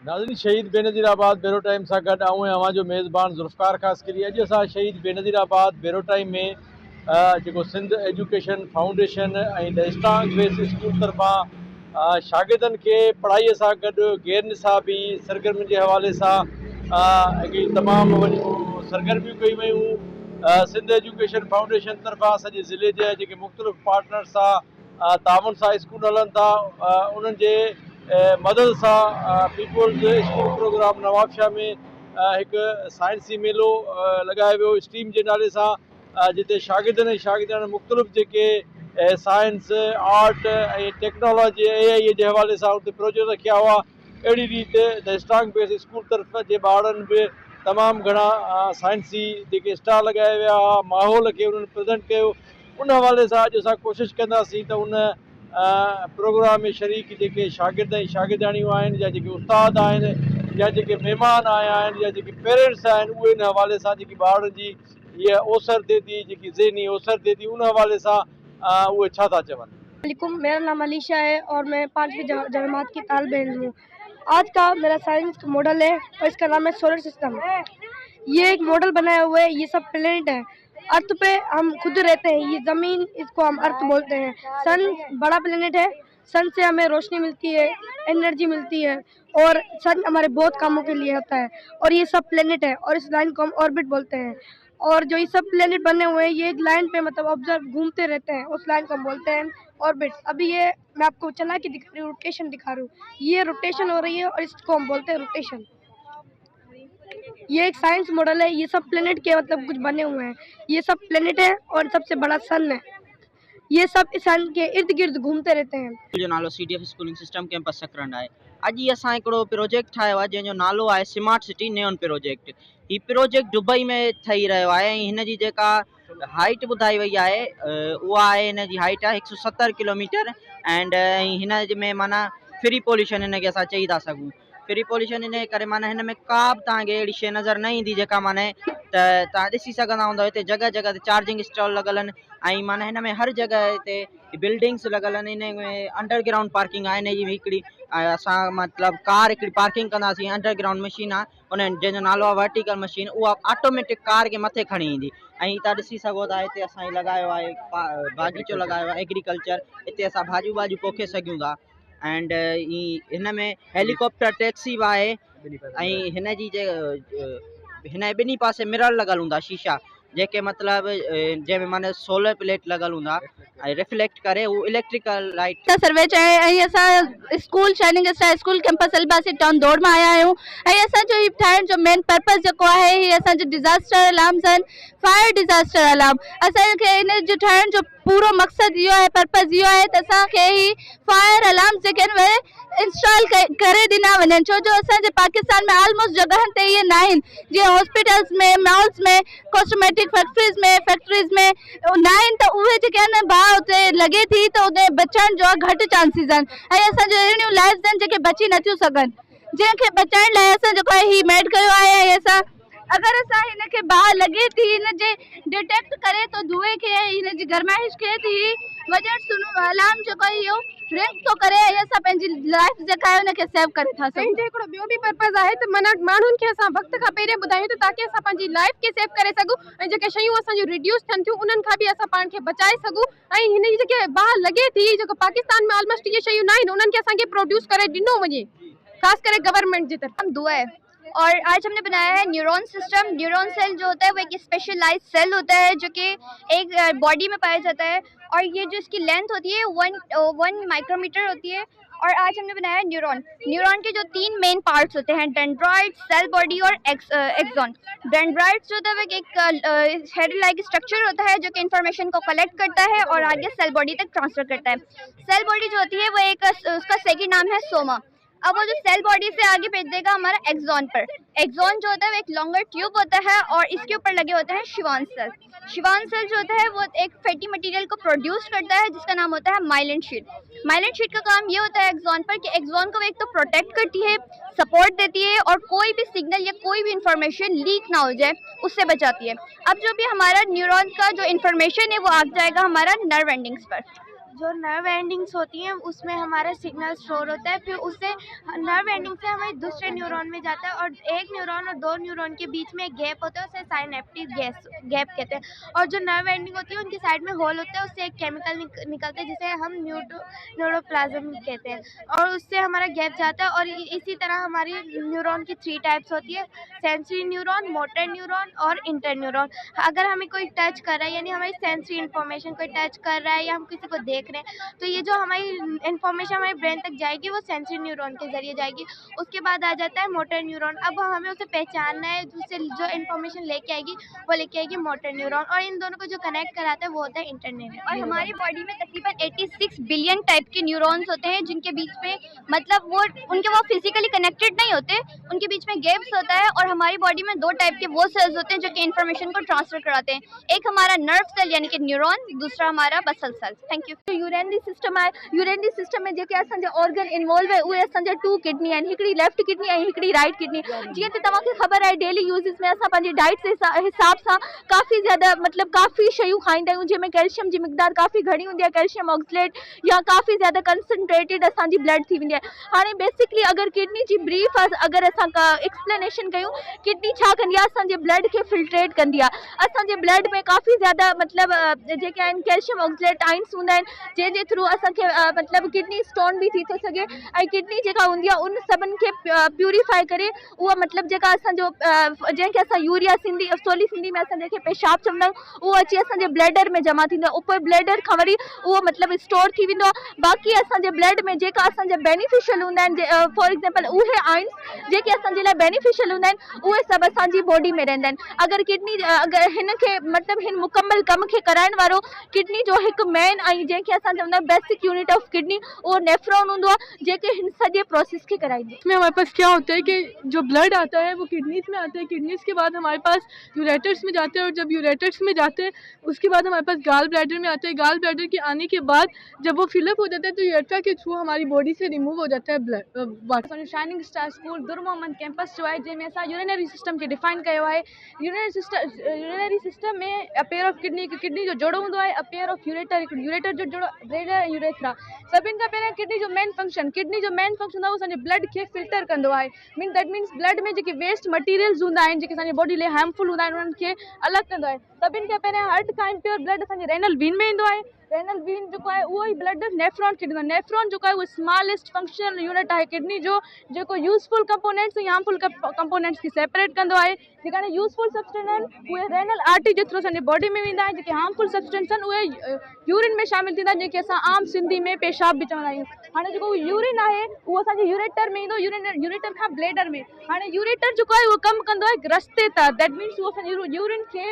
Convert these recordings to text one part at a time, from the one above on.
नाज़रीन, शहीद बेनज़ीराबाद बेरो टाइम सां गॾु आऊं अवां जो मेज़बान ज़ुल्फ़कार ख़ासकरी। अॼु असां शहीद बेनज़ीराबाद बेरो टाइम में जेको सिंध एजुकेशन फाउंडेशन ऐं द स्ट्रांग बेस स्कूल तरफ़ां शागिर्दनि खे पढ़ाईअ सां गॾु गैर निसाबी सरगर्मियुनि जे हवाले सां हिकिड़ी तमामु वॾियूं सरगर्मियूं कयूं वयूं। सिंध एजुकेशन फाउंडेशन तरफ़ां सॼे ज़िले जे जेके मुख़्तलिफ़ पार्टनर सां ताउन सां स्कूल हलनि था, उन्हनि जे मदद सां पीपुल्स स्कूल प्रोग्राम नवाबशाह में हिकु साइंसी मेलो लॻायो वियो स्ट्रीम जे नाले सां, जिते शागिर्दनि ऐं शागिर्दान मुख़्तलिफ़ जेके साइंस आर्ट ऐं टेक्नोलॉजी AI जे हवाले सां उते प्रोजेक्ट रखिया हुआ। अहिड़ी रीति द स्ट्रांग बेस स्कूल तरफ़ जे ॿारनि बि तमामु घणा साइंसी जेके स्टॉल लॻाया विया हुआ, माहौल खे उन्हनि प्रेज़ेंट कयो। उन हवाले सां अॼु असां कोशिशि कंदासीं त उन प्रोग्राम में शरीक जेके शागिर्द ऐं शागिर्दाणियूं आहिनि, या जेके उस्ताद आहिनि, या जेके महिमान आया आहिनि, या जेके पेरेंट्स आहिनि, उहे इन हवाले सां जेकी ॿारनि जी हीअ ओसर थिए थी, जेकी ज़हनी ओसर थिए थी, उन हवाले सां उहे छा था चवनि। वालेकुम, मेरा नाम अलीशा है और मैं 5वीं जमात की तालिबे इल्म हूँ। आज का मेरा साइंस मॉडल है और इसका नाम है सोलर सिस्टम। ये एक मॉडल बनाया हुआ है, ये सब प्लेनेट है। अर्थ पे हम खुद रहते हैं, ये ज़मीन, इसको हम अर्थ बोलते हैं। सन बड़ा प्लेनेट है, सन से हमें रोशनी मिलती है, एनर्जी मिलती है, और सन हमारे बहुत कामों के लिए होता है। और ये सब प्लेनेट है और इस लाइन को हम ऑर्बिट बोलते हैं। और जो ये सब प्लेनेट बने हुए हैं, ये एक लाइन पे मतलब ऑब्जर्व घूमते रहते हैं, उस लाइन को हम बोलते हैं ऑर्बिट। अभी ये मैं आपको चला के दिखा रही हूँ, रोटेशन दिखा रही हूँ, ये रोटेशन हो रही है और इसको हम बोलते हैं रोटेशन। ये एक साइंस मॉडल है, ये सब प्लेनेट के मतलब कुछ बने हुए हैं। ये सब प्लेनेट है और सबसे बड़ा सन है। ये सब इस सन के इर्द गिर्द घूमते रहते हैं। जो नालो CDF schooling system campus Sakrand आहे। अॼु असां हिकिड़ो प्रोजेक्ट ठाहियो आहे जंहिंजो नालो आहे स्मार्ट सिटी नेओन प्रोजेक्ट। ही प्रोजेक्ट दुबई में ठही रहियो आहे ऐं हिन जी जेका हाइट ॿुधाई वई आहे उहा आहे, हिन जी हाइट आहे 170 किलोमीटर एंड हिन में माना फ्री पॉल्यूशन हिनखे असां चई था सघूं। फ्री पॉल्यूशन इन करे माना हिन में का बि तव्हांखे अहिड़ी शइ नज़र न ईंदी जेका माना त तव्हां ॾिसी सघंदा हूंदव। हिते जॻह जॻह ते चार्जिंग स्टॉल लॻल आहिनि ऐं माना हिन में हर जॻह ते बिल्डिंग्स लॻल आहिनि। इन में अंडरग्राउंड पार्किंग आहे, हिन जी हिकिड़ी असां मतिलबु कार हिकिड़ी पार्किंग कंदासीं, अंडरग्राउंड मशीन आहे उन जंहिंजो नालो आहे वर्टिकल मशीन। उहा ऑटोमेटिक कार खे मथे खणी ईंदी। ऐं तव्हां ॾिसी सघो था हिते असां लॻायो आहे बाग़ीचो लॻायो आहे एग्रीकल्चर। हिते असां भाॼियूं वाॼियूं पोखे सघूं था एंड हिन में हेलीकॉप्टर टैक्सी बि आहे ऐं हिन जी हिन ॿिन्ही पासे मिरर लॻल हूंदा शीशा, जेके मतिलबु जंहिंमें माना सोलर प्लेट लॻल हूंदा ऐं रिफ्लेक्ट करे उहो इलेक्ट्रिकल लाइट सर्वे चए। ऐं असां school shining star school campus अलबासी टाउन दौड़ में आया आहियूं। ऐं असांजो हीउ ठाहिण जो मेन पर्पज़ जेको आहे, हीअ असांजो डिज़ास्टर अलार्म्स आहिनि, फायर डिज़ास्टर अलार्म। असांखे हिन जो ठाहिण जो पूरो मक़सदु इहो आहे, पर्पज़ इहो आहे त असांखे ही फायर अलार्म्स जेके आहिनि उहे इंस्टॉल करे ॾिना वञनि, छो जो असांजे पाकिस्तान में ऑलमोस्ट जॻहनि ते इहे न आहिनि। जीअं हॉस्पिटल्स में, मॉल्स में, कॉस्मेटिक फैक्ट्रीज़ में न आहिनि, त उहे जेके आहिनि बाहि उते लॻे थी त उते बचण जो घटि चांसिस आहिनि। ऐं असांजो अहिड़ियूं लाइफ्स आहिनि जेके बची नथियूं सघनि, जंहिंखे बचाइण लाइ असां जेको आहे ही मेड कयो आहे। ऐं असां अगरि असां हिनखे बाहि लॻे थी, हिन जे डिटेक्ट करे थो धुएं खे, हिन जी गरमाइश खे, त ही वॼण सुनो अलार्म जेको आहे इहो रिंग थो करे ऐं असां पंहिंजी लाइफ जेका आहे हुनखे सेव करे था सघूं। पंहिंजो हिकिड़ो ॿियो बि पर्पज़ आहे त माना माण्हुनि खे असां वक़्त खां पहिरियों ॿुधायूं त ताकी असां पंहिंजी लाइफ खे सेव करे सघूं ऐं जेके शयूं असांजूं रिड्यूस थियनि थियूं उन्हनि खां बि असां पाण खे बचाए सघूं। ऐं हिन जी जेके बाहि लॻे थी, जेको पाकिस्तान में ऑलमोस्ट इहे शयूं न आहिनि, उन्हनि खे असांखे प्रोड्यूस करे ॾिनो वञे, ख़ासि करे गवर्नमेंट जी तरफ। हम दुआ है और आज हमने बनाया है न्यूरॉन सिस्टम। न्यूरॉन सेल जो होता है वो एक स्पेशलाइज सेल होता है जो कि एक बॉडी में पाया जाता है, और ये जो इसकी लेंथ होती है 1 माइक्रोमीटर होती है। और आज हमने बनाया है न्यूरॉन। न्यूरॉन के जो 3 मेन पार्ट्स होते हैं, डेंड्राइट्स, सेल बॉडी और एक्सॉन। डेंड्राइट्स जो होता है वो एक हेड लाइक स्ट्रक्चर होता है जो कि इंफॉर्मेशन को कलेक्ट करता है और आगे सेल बॉडी तक ट्रांसफर करता है। सेल बॉडी जो होती है वो एक उसका सेकंड नाम है सोमा। अब वो जो सेल बॉडी से आगे भेज देगा हमारा एक्सॉन पर। एक्सॉन जो होता है वो एक लॉन्गर ट्यूब होता है और इसके ऊपर लगे होते हैं शिवान सेल। शिवान सेल जो होता है वो एक फैटी मटेरियल को प्रोड्यूस करता है जिसका नाम होता है माइलिन शीट। माइलिन शीट का काम ये होता है एक्सॉन पर कि एक्सॉन को एक तो प्रोटेक्ट करती है, सपोर्ट देती है और कोई भी सिग्नल या कोई भी इंफॉर्मेशन लीक ना हो जाए उससे बचाती है। अब जो भी हमारा न्यूरॉन का जो इन्फॉर्मेशन है वो आ जाएगा हमारा नर्व एंडिंग्स पर। जो नर्व एंडिंग्स होती हैं उसमें हमारा सिग्नल स्टोर होता है, फिर उससे नर्व एंडिंग से हमारे दूसरे न्यूरॉन में जाता है और एक न्यूरॉन और दो न्यूरॉन के बीच में गैप होता है, उसे साइनेप्टिक गैप कहते हैं। और जो नर्व एंडिंग होती है उनकी साइड में होल होता है, उससे एक केमिकल निकलता है जिसे हम न्यूरोप्लाज्म कहते हैं, और उससे हमारा गैप जाता है। और इसी तरह हमारी न्यूरॉन की 3 टाइप्स होती है, सेंसरी न्यूरॉन, मोटर न्यूरॉन और इंटर न्यूरॉन। अगर हमें कोई टच कर रहा है, यानी हमारी सेंसरी इन्फॉर्मेशन कोई टच कर रहा है या हम किसी को देख रहे हैं, तो ये जो हमारी इन्फॉर्मेशन हमारे ब्रेन तक जाएगी वो सेंसरी न्यूरॉन के जरिए जाएगी। उसके बाद आ जाता है मोटर न्यूरॉन। अब हमें उसे पहचानना है, उससे जो इन्फॉर्मेशन लेके आएगी वो लेके आएगी मोटर न्यूरॉन, और इन दोनों को जो कनेक्ट कराता है वो होता है इंटर न्यूरॉन। और हमारी बॉडी में तकरीबन 86 बिलियन टाइप के न्यूरॉन्स होते हैं, जिनके बीच में मतलब वो फिजिकली कनेक्टेड नहीं होते, उनके बीच में गैप्स होता है। और हमारी बॉडी में 2 टाइप के वो सेल्स होते हैं जो कि इन्फॉर्मेशन को ट्रांसफर कराते हैं, एक हमारा नर्व सेल यानी कि न्यूरॉन, दूसरा हमारा muscle cell. Thank you. Urinary system आहे, यूरिनरी सिस्टम में जेके असांजा ऑर्गन इन्वॉल्व है उहे असांजा 2 किडनी आहिनि, हिकिड़ी लेफ्ट किडनी ऐं हिकिड़ी राइट किडनी। जीअं त तव्हांखे ख़बर आहे डेली यूज़िस में असां पंहिंजी डाइट जे हिसाब सां काफ़ी ज़्यादा मतलब काफ़ी शयूं खाईंदा आहियूं जंहिंमें कैल्शियम जी मिक़दार काफ़ी घणी हूंदी आहे, कैल्शियम ऑक्सलेट या काफ़ी ज़्यादा कंसनट्रेटेड असांजी ब्लड थी वेंदी आहे। हाणे बेसिकली अगर किडनी जी ब्रीफ अगर असां एक्सप्लेनेशन कयूं, किडनी छा कंदी आहे, असांजे ब्लड खे फिल्ट्रेट कंदी आहे। असांजे ब्लड में काफ़ी ज़्यादा मतलब जेके आहिनि कैल्शियम ऑक्सलेट आइंस हूंदा आहिनि, जंहिंजे थ्रू असांखे मतलब किडनी स्टोन भी थी थो सघे, ऐं किडनी जेका हूंदी आहे उन सभिनि खे प्यूरिफाई करे उहा मतलब जेका असांजो जंहिंखे असां यूरिया सवली सिंधी में असां जंहिंखे पेशाब चवंदा आहियूं, उहो अची असांजे ब्लैडर में जमा थींदो आहे। ऊपर ब्लैडर खां वरी उहो मतलब स्टोर थी वेंदो आहे। बाक़ी असांजे ब्लड में जेका असांजा बेनिफिशियल हूंदा आहिनि, फॉर एग्जाम्पल उहे आइंस जेके असांजे लाइ बेनिफिशियल हूंदा आहिनि, उहे सभु असांजी बॉडी में रहंदा आहिनि। अगर किडनी अगर हिन खे मतलब हिन मुकम्मल कम खे कराइण वारो किडनी जो हिकु मेन ऐं जंहिंखे असां चवंदा आहियूं बेसिक यूनिट ऑफ किडनी, उहो नेफ्रॉन हूंदो आहे जेके हिन सॼे प्रोसेस के कराइंदो। इसमें हमारे पास क्या होता है कि जो ब्लड आता है वो किडनीज में आता है, किडनीज के बाद हमारे पास यूरेटर्स में जाते हैं, और जब यूरेटर्स में जाते हैं उसके बाद हमारे पास गाल ब्लैडर में आते हैं। गाल ब्लैडर के आने के बाद जब वो फिलअप हो जाता है तो यूरेट्रा के थ्रू हमारी बॉडी से रिमूव हो जाता है ब्लड। शाइनिंग स्टार स्कूल दुर मोहम्मद कैंपस जो है जंहिंमें असां यूरिनरी सिस्टम के डिफाइन कयो आहे। यूरिनरी सिस्टम में अ पेयर ऑफ किडनी जो जोड़ो हूंदो आहे, अ पेयर ऑफ यूरेटर जो जोड़ो ब्लैडर ऐं यूरेथ्रा। सभिनि खां पहिरियों किडनी जो मेन फंक्शन आहे उहो असांजे ब्लड खे फिल्टर कंदो आहे। दैट मीन्स ब्लड में जेके वेस्ट मटीरियल्स हूंदा आहिनि जेके असांजी बॉडी लाइ हार्मफुल हूंदा आहिनि उन्हनि खे अलॻि कंदो आहे। सभिनि खां पहिरियों हर्ट खां इम्प्योर ब्लड असांजे रेनल वीन में ईंदो आहे। रेनल वीन जेको आहे उहो ई ब्लड नेफ्रॉन खे ॾींदो आहे। नेफ्रॉन जेको आहे उहो स्मॉलेस्ट फंक्शनल यूनिट आहे किडनी जो, जेको यूज़फुल कंपोनेंट्स ऐं हार्मफुल कंपोनेंट्स खे सेपरेट कंदो आहे। जेका यूज़फुल सब्सटेंस आहिनि उहे रेनल आर्टरी जे थ्रू असांजे बॉडी में वेंदा आहिनि, जेके हार्मफुल सब्सटेंस आहिनि उहे यूरिन में शामिल थींदा आहिनि, जेके असां आम सिंधी में पेशाब बि चवंदा आहियूं। हाणे जेको यूरिन आहे उहो असांजे यूरेटर में ईंदो, यूरेटर खां ब्लैडर में। हाणे यूरेटर जेको आहे उहो कमु कंदो आहे रस्ते तां, दैट मीन्स उहो असांजे यूरिन खे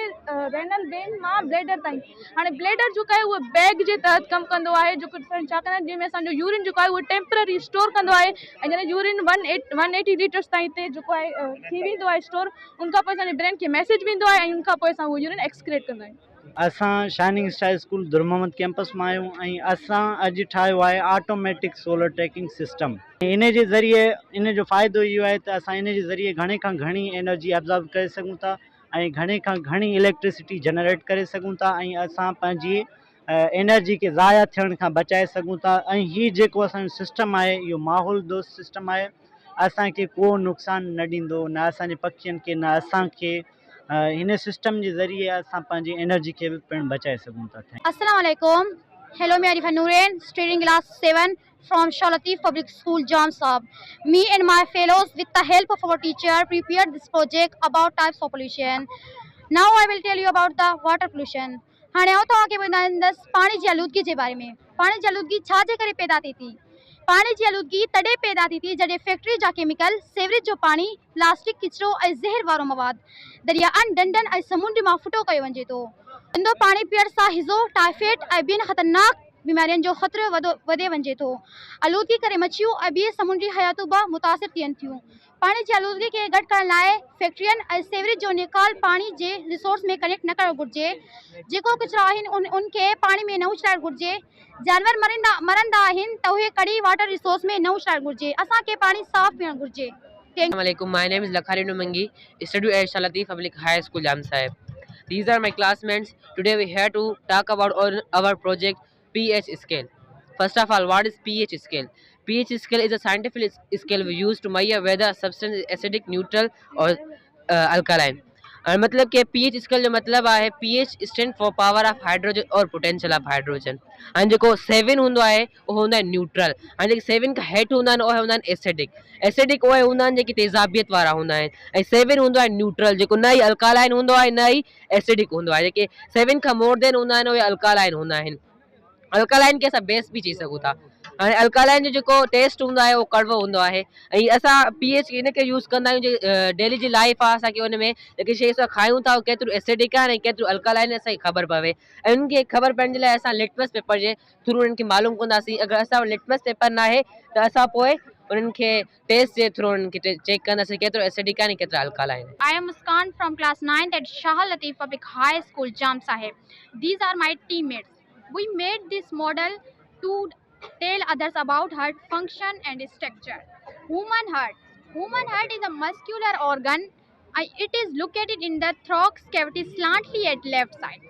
रेनल वेन मां ब्लैडर ताईं। हाणे ब्लैडर जेको आहे उहो बैग जे तहत कमु कंदो आहे, जेको छा कंदा आहिनि जंहिंमें असांजो यूरिन जेको आहे उहो टेम्पररी स्टोर कंदो आहे, ऐं जॾहिं यूरिन 180 लीटर्स ताईं हिते जेको आहे थी वेंदो आहे स्टोर, उनखां पोइ असांजे ब्रेन खे मैसेज वेंदो आहे ऐं उनखां पोइ असां उहो यूरिन एक्सक्रेट कंदा आहियूं। असां शाइनिंग स्टार स्कूल दुर मोहम्मद कैंपस में आहियूं ऐं असां अॼु ठाहियो आहे ऑटोमेटिक सोलर ट्रैकिंग सिस्टम। इन जे ज़रिए इन जो फ़ाइदो इहो आहे त असां इन जे ज़रिए घणे खां घणी एनर्जी एब्ज़ॉर्ब करे सघूं था ऐं घणे खां घणी इलेक्ट्रिसिटी जनरेट करे सघूं था ऐं असां पंहिंजी एनर्जी के ज़ाया थियण खां बचाए सघूं था। ऐं हीउ जेको असांजो सिस्टम आहे इहो माहौल दोस्त सिस्टम आहे, असांखे को नुक़सानु न ॾींदो, न असांजे पखियुनि खे न असांखे। इन सिस्टम के जरिए असां पंहिंजी एनर्जी के भी पिण बचाए सघूं था। अस्सलाम वालेकुम। Hello, मैं Arifa Nooren, studying class 7 from Shah Latif Public School, Jam Saab. Me and my fellows, with the help of our teacher, prepared this project about types of pollution. Now I will tell you about the water pollution. हाणे आउं तव्हांखे ॿुधाईंदसि पाणी जी आलूदगी जे बारे में। पाणी जी आलूदगी छा जे करे पैदा थिए थी? पाणी जी आलूदगी तॾहिं पैदा थी थी जॾहिं फैक्ट्री जा केमिकल, सेवरेज जो पाणी, प्लास्टिक किचिरो ऐं ज़हर वारो मवाद दरियाहनि, डंडनि ऐं समुंड मां फिटो कयो वञे थो। गंदो पाणी पीअण सां हिज़ो, टाइफाइड ऐं ॿियनि ख़तरनाक बीमारियुनि जो ख़तरो वधे वञे थो। आलूदगी करे मच्छियूं ऐं ॿिए समुंडी हयातूं बि मुतासिर थियनि थियूं। पाणी जी आलूदगी खे घटि करण लाइ फैक्ट्रियुनि ऐं सेवरेज जो निकाल पाणी जे रिसोर्स में कनेक्ट न करणु घुरिजे। जेको किचिरा आहिनि उनखे पाणी में न उछलाइणु घुरिजे। जानवर मरंदा आहिनि त उहे कड़ी वाटर रिसोर्स में न उछलाइणु घुरिजे। असांखे पाणी साफ़ पीअणु घुरिजे। Assalamualaikum. My name is Lakhari Numangi, study at Shah Latif Public High School, Jam Sahib. These are my classmates. Today we here to talk about our project pH scale. First of all, what is pH scale? pH scale is a scientific scale we use to measure whether a substance is acidic, neutral or alkaline. और मतलब कि pH scale जो मतलब आहे pH stand for power of hydrogen और potential of hydrogen. ऐं जेको 7 हूंदो आहे उहो हूंदा आहिनि न्यूट्रल, ऐं जेके 7 खां हेठि हूंदा आहिनि उहे हूंदा आहिनि एसिडिक। एसिडिक उहे हूंदा आहिनि जेके तेज़ाबियत वारा हूंदा आहिनि, ऐं 7 हूंदो आहे न्यूट्रल, जेको न ई अल्कालाइन हूंदो आहे न ई एसिडिक हूंदो आहे। जेके 7 खां मोर देन हूंदा आहिनि उहे अल्कालाइन हूंदा आहिनि। अल्कालाइन खे असां बेस बि चई सघूं था। हाणे अल्कालाइन जो जेको टेस्ट हूंदो आहे उहो कड़वो हूंदो आहे, ऐं असां pH इन करे यूज़ कंदा आहियूं जे डेली जी लाइफ आहे असांखे उन में जेकी शइ असां खायूं था केतिरो एसिडिक आहे ऐं केतिरो अल्कालाइन असांखे ख़बर पवे। ऐं उनखे ख़बर पवण जे लाइ असां लिटमस पेपर जे थ्रू उन्हनि खे मालूम कंदासीं। अगरि असां वटि लिटमस पेपर न आहे त असां पोइ उन्हनि खे टेस्ट जे थ्रू उन्हनि खे चेक कंदासीं केतिरो एसिडिक आहे ऐं केतिरा अल्कालाइन आहे। I am Muskan from class 9th at Shah Latif Public High School, Jam Sahib. These are my teammates. We made this model to tell others about heart function and structure. Human heart is a muscular organ. It is located in the thorax cavity slightly at left side.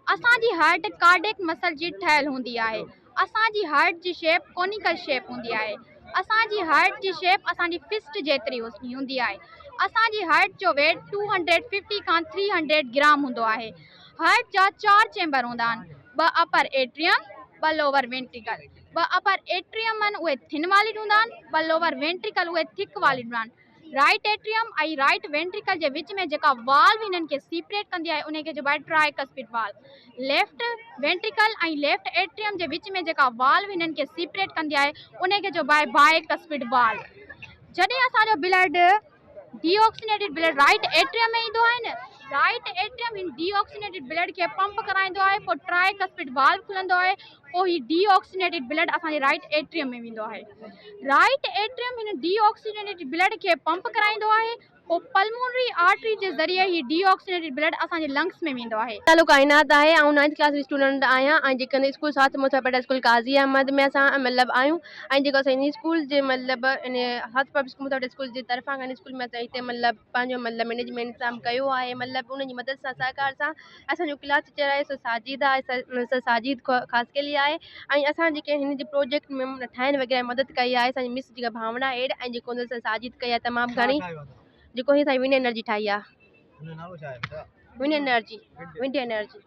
असांजी heart cardiac muscle जी ठहियल हूंदी आहे। असांजी heart जी shape conical shape हूंदी आहे। असांजी heart जी shape असांजी fist जेतिरी हूंदी आहे। असांजी हार्ट जो वेट 250 खां 300 ग्राम हूंदो आहे। हार्ट जा 4 चैम्बर हूंदा आहिनि, 2 अपर एट्रियम, 2 लोअर वेंट्रिकल। 2 अपर एट्रियम आहिनि उहे थिन वालिड हूंदा आहिनि, 2 लोअर वेंट्रिकल उहे थिक वालिड हूंदा आहिनि। राइट एट्रियम ऐं राइट वेंट्रिकल जे विच में जेका वाल्व हिननि खे सेपरेट कंदी आहे उनखे चइबो आहे ट्राइकस्पिड वाल्व। लेफ्ट वेंट्रिकल ऐं लेफ्ट एट्रियम जे विच में जेका वाल्व हिननि खे सेपरेट कंदी आहे उनखे चइबो आहे बाइकस्पिड वाल्व। जॾहिं असांजो blood deoxygenated blood right atrium में ईंदो आहे न, राइट एट्रियम हिन डीऑक्सीनेटेड ब्लड खे पंप कराईंदो आहे, पोइ ट्राइकस्पिड वाल्व खुलंदो आहे, पोइ ही डीऑक्सीनेटेड ब्लड असांजे राइट एट्रियम में वेंदो आहे। राइट एट्रियम हिन डीऑक्सीनेटेड ब्लड खे पंप कराईंदो आहे, पोइ पल्मोनरी आर्टरी जे ज़रिए ही डीऑक्सीनेटेड ब्लड असांजे लंग्स में वेंदो आहे। नालो काइनात आहे, ऐं 9th क्लास जी स्टूडेंट आहियां, ऐं जेके स्कूल साथ मुथपटा स्कूल काज़ी अहमद में असां मतिलबु आहियूं, ऐं जेको असां इन स्कूल जे मतिलबु इन हथ पब्लिक मुथपटा स्कूल जे तरफ़ां इन स्कूल में असां हिते मतिलबु पंहिंजो मतिलबु मैनेजमेंट इंतज़ाम कयो आहे। मतिलबु उनजी मदद सां सहकार सां असांजो क्लास टीचर आहे सो साजिद आहे, सर साजिद ख़ासि के लिए आहे, ऐं असां जेके हिन जे प्रोजेक्ट में ठाहिण वग़ैरह मदद कई आहे असांजी मिस जेका भावना एड, ऐं जेको हुन सां साजिद कई आहे तमामु घणी, जेको ही असांजी विंड एनर्जी ठाही आहे। विंड एनर्जी विंड एनर्जी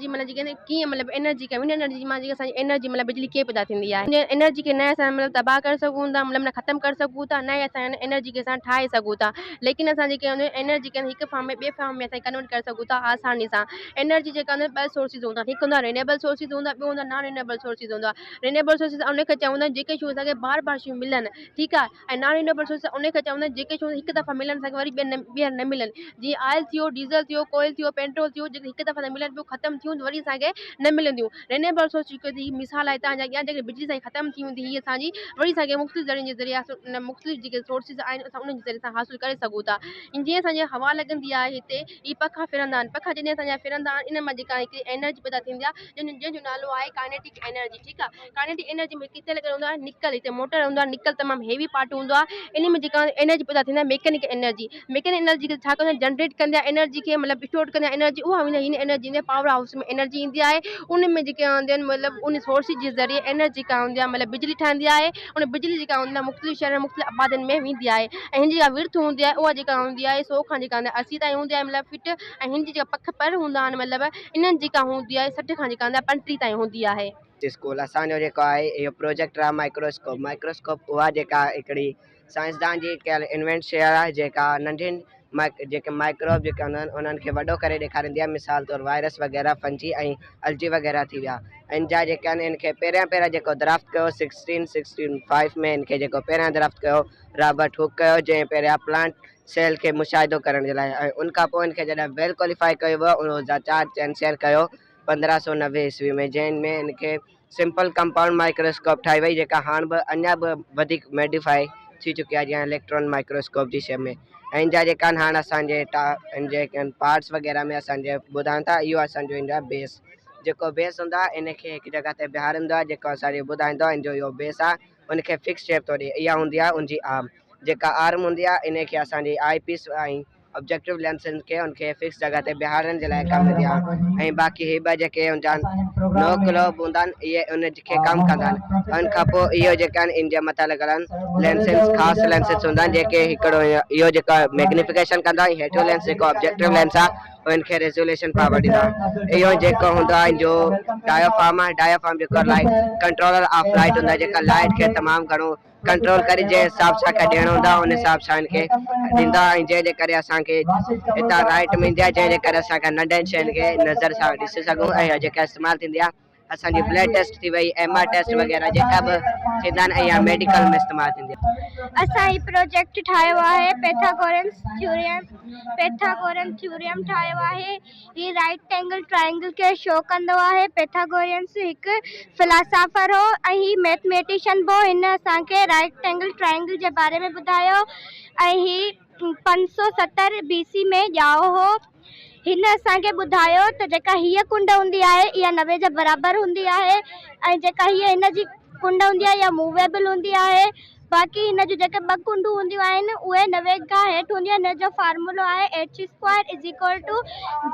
मतिलबु जेके कीअं मतिलबु एनर्जी विंड एनर्जी मां जेके असांजी एनर्जी मतिलबु बिजली कीअं पैदा थींदी आहे। एनर्जी खे न असां मतिलबु तबाह करे सघूं था, मतिलबु न ख़तमु करे सघूं था, न असां एनर्जी खे असां ठाहे सघूं था, लेकिन असां जेके एनर्जी खे हिकु फॉर्म में ॿिए फॉर्म में असां कन्वर्ट करे सघूं था आसानी सां। एनर्जी जेका 2 सोर्सिस हूंदा, हिकु हूंदा रिन्यूएबल सोर्सिस हूंदा, ॿियो हूंदा नॉन रिन्यूएबल सोर्सिस हूंदा। रिन्यूएबल सोर्सिस उनखे चवंदा आहिनि जेके शयूं असांखे बार बार शयूं मिलनि, ठीकु आहे, ऐं नॉन रिन्यूएबल सोर्सिस उनखे चवंदा आहिनि जेके शयूं हिकु दफ़ा मिलनि असांखे वरी ॿीहर न मिलनि। जीअं ऑयल थियो, डीज़ल थियो, कोयल थियो, पेट्रोल थियो, जेके हिकु दफ़ा न मिलनि ख़तमु थियूं वरी असांखे न मिलंदियूं। रिन्यूएबल सोर्स जी मिसाल आहे तव्हांजा अॻियां जेके बिजली असांजी ख़तमु थी हूंदी हीअ असांजी वरी असांखे मुख़्तलिफ़ ज़रिए जे ज़रिए मुख़्तलिफ़ जेके सोर्सिस आहिनि असां उन्हनि जे ज़रिए सां हासिलु करे सघूं था। जीअं असांजे हवा लॻंदी आहे हिते, ही पखा फिरंदा आहिनि, पखा जॾहिं असांजा फिरंदा आहिनि इन मां जेका हिकिड़ी एनर्जी पैदा थींदी आहे जंहिंजो नालो आहे काइनेटिक एनर्जी, ठीकु आहे। काइनेटिक एनर्जी में किथे लॻल हूंदो आहे निकल, हिते मोटर हूंदो आहे, निकल तमामु हेवी पार्ट हूंदो आहे, इन में जेका एनर्जी पैदा थींदी आहे मैकेनिकल एनर्जी। मैकेनिकल एनर्जी खे छा कंदा आहिनि जनरेट कंदा एनर्जी खे मतिलबु स्टोर कंदा एनर्जी, उहा हिन एनर्जी ईंदी आहे पावर हाउस में एनर्जी ईंदी आहे, उन में जेके हूंदा आहिनि मतिलबु उन सोर्सिस जे ज़रिए एनर्जी जेका हूंदी आहे मतिलबु बिजली ठहंदी आहे। उन बिजली जेका हूंदी आहे मुख़्तलिफ़ शहर मुख़्तलिफ़ आबादियुनि में वेंदी आहे, ऐं हिन जी जेका विर्थ हूंदी आहे उहा जेका हूंदी आहे 100 खां जेका 80 ताईं हूंदी आहे मतिलबु फिट, ऐं हिन जी जेका पख पर हूंदा आहिनि मतिलबु इन्हनि जेका हूंदी आहे 60 खां जेका हूंदी आहे 35 ताईं हूंदी आहे। स्कूल असांजो जेको आहे इहो प्रोजेक्ट आहे माइक्रोस्कोप उहा जेका हिकिड़ी साइंसदान जी कयल इन्वेंट शइ आहे जेका नंढियुनि जेके माइक्रोब जेके हूंदा आहिनि उन्हनि खे वॾो करे ॾेखारींदी आहे। मिसाल तौरु वायरस वग़ैरह, फंजी ऐं अलजी वग़ैरह थी विया। इन जा जेके आहिनि इनखे पहिरियां जेको दरख़्त कयो 1665 में इनखे जेको पहिरियां दरख़्त कयो रॉबर्ट हुक कयो, जंहिं पहिरियां प्लांट सेल खे मुशाहिदो करण जे लाइ, ऐं उनखां पोइ इनखे जॾहिं वेल क्वालिफाई कयो वियो उन जा 4 चैंसियर कयो 1590 ईस्वी में, जंहिंमें इनखे सिंपल कंपाउंड माइक्रोस्कोप ठाही वई जेका हाणे बि अञा बि वधीक मेडिफाई थी चुकी आहे जीअं इलेक्ट्रॉन माइक्रोस्कोप जी शइ में। ऐं जा जेका आहिनि हाणे असांजे जेके आहिनि पार्ट्स वग़ैरह में असांजे ॿुधाइनि था, इहो असांजो ईंदो आहे बेस। जेको बेस हूंदो आहे इनखे हिकु जॻह ते बीहारींदो आहे, जेको असांखे ॿुधाईंदो आहे इन जो इहो बेस आहे, उनखे फिक्स शेप थो ॾिए। इहा हूंदी आहे उनजी आर्म, जेका आर्म हूंदी आहे इनखे असांजी आई पीस ऐं ऑब्जेक्टिव लेंस के उनके फिक्स जगह ते बिहारन जे लाइ कम दिया ऐं बाक़ी ही ॿ जेके हुनजा 9 किलो हूंदा आहिनि इहे उन खे कमु कंदा आहिनि। उन खां पोइ इहो जेके आहिनि इन जे मथां लॻल आहिनि लेंसिस ख़ासि लेंसिस हूंदा आहिनि जेके हिकिड़ो इहो जेका मैग्निफिकेशन कंदा आहिनि हेठियों लेंस जेको ऑब्जेक्टिव लेंस आहे उनखे रेज़ोल्यूशन पावर ॾींदा आहिनि। इहो जेको हूंदो आहे जो डायोफार्म आहे डायोफार्म जेको लाइट कंट्रोलर ऑफ लाइट हूंदा आहे जेका लाइट खे तमामु घणो कंट्रोल करे जे हिसाब सां ॾियणो हूंदा उन हिसाब सां हिनखे ॾींदा ऐं जंहिंजे करे असांखे हितां लाइट मिलंदी आहे जंहिंजे करे असांखे नंढनि शयुनि खे नज़र सां ॾिसी सघूं ऐं जेका इस्तेमालु थींदी आहे असांजी ब्लड टेस्ट थी वई MR टेस्ट वग़ैरह जेका बि थींदा आहिनि ऐं मेडिकल में इस्तेमालु थींदी आहे। असां ही प्रोजेक्ट ठाहियो आहे पैथागोरन थ्योरम ठाहियो आहे। ही राइट एंगल ट्रायंगल खे शो कंदो आहे। पैथागोरन्स हिकु फिलासफर हो ऐं ही मैथमेटिशियन हो। हिन असांखे राइट एंगल ट्रायंगल जे बारे में ॿुधायो ऐं ही 570 BC में ॼाओ हो। हिन असांखे ॿुधायो त जेका हीअ कुंड हूंदी आहे इहा 90 जे बराबरि हूंदी आहे ऐं जेका हीअ हिन जी कुंड हूंदी आहे इहा मूवेबल हूंदी आहे। बाक़ी हिन जूं जेके 2 कुंडूं हूंदियूं आहिनि उहे 90 खां हेठि हूंदियूं आहिनि। हिन जो फार्मूलो आहे h² =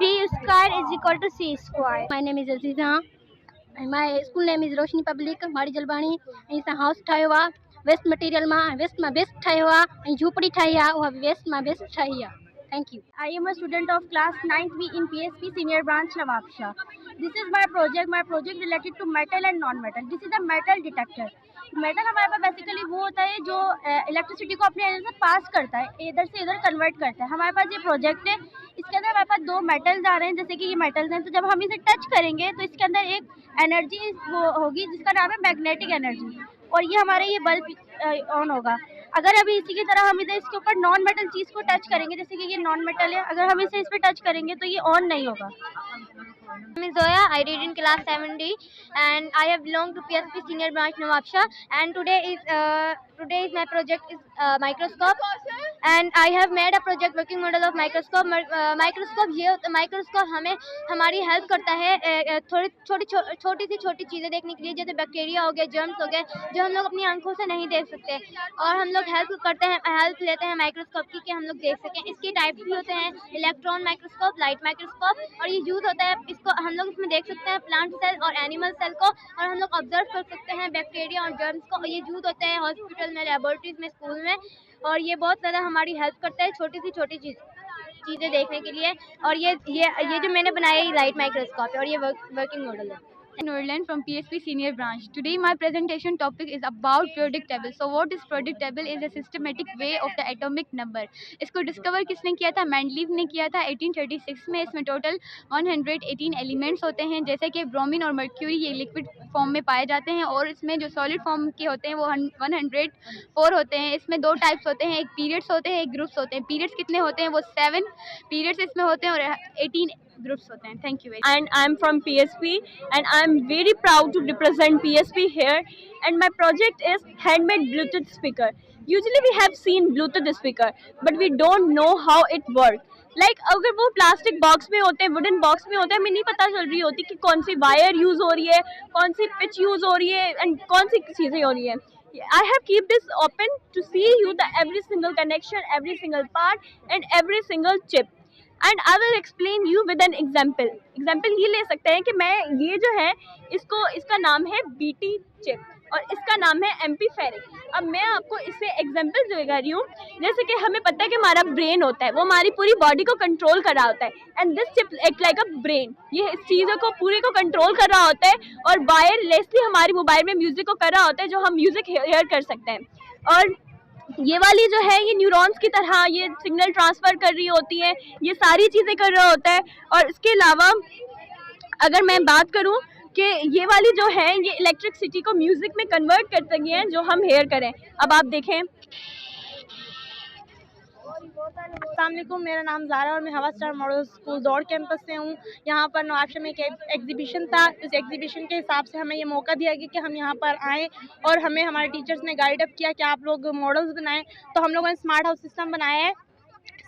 b² = c²। My name is Aziza and my school name is Roshni public Mari Jalbani. ऐं असां हाउस ठाहियो आहे वेस्ट मटीरियल मां बेस्ट ठाहियो आहे ऐं झूपड़ी ठाही आहे उहा वेस्ट मां बेस्ट ठाही आहे। Thank you. I am a student of class 9th B in PSP Senior Branch Nawabshah. This is my project. My project related to metal and non-metal. This is a metal detector. Metal हमारे पास basically वो होता है जो electricity को अपने energy से पास करता है, इधर से इधर कन्वर्ट करता है। हमारे पास ये प्रोजेक्ट है, इसके अंदर हमारे पास 2 मेटल्स आ रहे हैं, जैसे कि ये मेटल्स हैं। तो जब हम इसे टच करेंगे तो इसके अंदर एक एनर्जी वो होगी जिसका नाम है मैग्नेटिक एनर्जी, और ये हमारे ये बल्ब ऑन होगा। अगर अभी इसी की तरह हम इधर इसके ऊपर नॉन मेटल चीज़ को टच करेंगे, जैसे कि ये नॉन मेटल है, अगर हम इसे इस पर टच करेंगे तो ये ऑन नहीं होगा। My name is Zoya. I read in class 7D and I have belonged to PSP Senior Branch Nawabshah, and today is my project is microscope, and I have made a project working model of microscope. Microscope हमें हमारी help करता है छोटी सी छोटी चीज़ें देखने के लिए, जैसे बैक्टीरिया हो गए, जर्म्स हो गए, जो हम लोग अपनी आंखों से नहीं देख सकते, और हम लोग हेल्प लेते हैं माइक्रोस्कोप की कि हम लोग देख सकें। इसके टाइप्स भी होते हैं, इलेक्ट्रॉन माइक्रोस्कोप, लाइट माइक्रोस्कोप, और ये यूज़ होता है इसको हम लोग इसमें देख सकते हैं प्लांट सेल और एनिमल सेल को, और हम लोग ऑब्जर्व कर सकते हैं बैक्टीरिया और जर्म्स को। ये यूज़ होते हैं हॉस्पिटल में, लेबोरेटरीज में, स्कूल में, और ये बहुत ज़्यादा हमारी हेल्प करता है छोटी सी छोटी चीज़ें देखने के लिए। और ये जो मैंने बनाया है लाइट माइक्रोस्कोप है, और ये वर्किंग मॉडल है। Norland from PSP Senior Branch. Today my presentation topic is about periodic table. So what is periodic table? Is a systematic way of the atomic number. इसको डिस्कवर किसने किया था? Mendeleev ने किया था 1836 में। इसमें टोटल 118 एलिमेंट्स होते हैं, जैसे कि ब्रोमीन और मर्क्यूरी ये लिक्विड फॉर्म में पाए जाते हैं, और इसमें जो सॉलिड फॉर्म के होते हैं वो 104 होते हैं। इसमें 2 टाइप्स होते हैं, एक पीरियड्स होते हैं, एक ग्रुप्स होते हैं। पीरियड्स कितने होते हैं? वो 7 पीरियड्स इसमें होते हैं, और 18 ग्रुप्स होते हैं। Thank you. And I'm from PSP and I'm very proud to represent PSP here, and my project is handmade Bluetooth speaker. Usually we have seen Bluetooth speaker but we don't know how it works. Like अगर वो plastic box में होते हैं, wooden box में होते हैं, हमें नहीं पता चल रही होती कि कौन सी वायर यूज़ हो रही है, कौन सी पिच यूज़ हो रही है एंड कौन सी चीज़ें हो रही है। I have kept this open to see you the every single connection, every single part and every single chip. And I will explain you with an example ये ले सकते हैं कि मैं ये जो है इसका नाम है BT चिप और इसका नाम है MP फेरिक। अब मैं आपको इससे एग्जाम्पल जो कर रही हूँ, जैसे कि हमें पता है कि हमारा ब्रेन होता है, वो हमारी पूरी बॉडी को कंट्रोल कर रहा होता है, and this chip act like a brain, ये इस चीज़ों को पूरे को कंट्रोल कर रहा होता है, और वायरलेसली हमारी मोबाइल में म्यूज़िक को कर रहा होता है, जो हम म्यूज़िक हेयर कर सकते हैं। और ये वाली जो है ये न्यूरॉन्स की तरह ये सिग्नल ट्रांसफ़र कर रही होती है, ये सारी चीज़ें कर रहा होता है। और इसके अलावा अगर मैं बात करूं कि ये वाली जो है ये इलेक्ट्रिसिटी को म्यूज़िक में कन्वर्ट कर सकती हैं, जो हम हेयर करें। अब आप देखें। अस्सलामुअलैकुम, मेरा नाम ज़ारा और मैं हवा स्टार मॉडल स्कूल दौड़ कैंपस से हूँ। यहाँ पर नवाबशा में एक एग्जीबिशन था, इस एग्जीबिशन के हिसाब से हमें ये मौका दिया गया कि हम यहाँ पर आएँ, और हमें हमारे टीचर्स ने गाइड अप किया कि आप लोग मॉडल्स बनाएं। तो हम लोगों ने स्मार्ट हाउस सिस्टम बनाया है।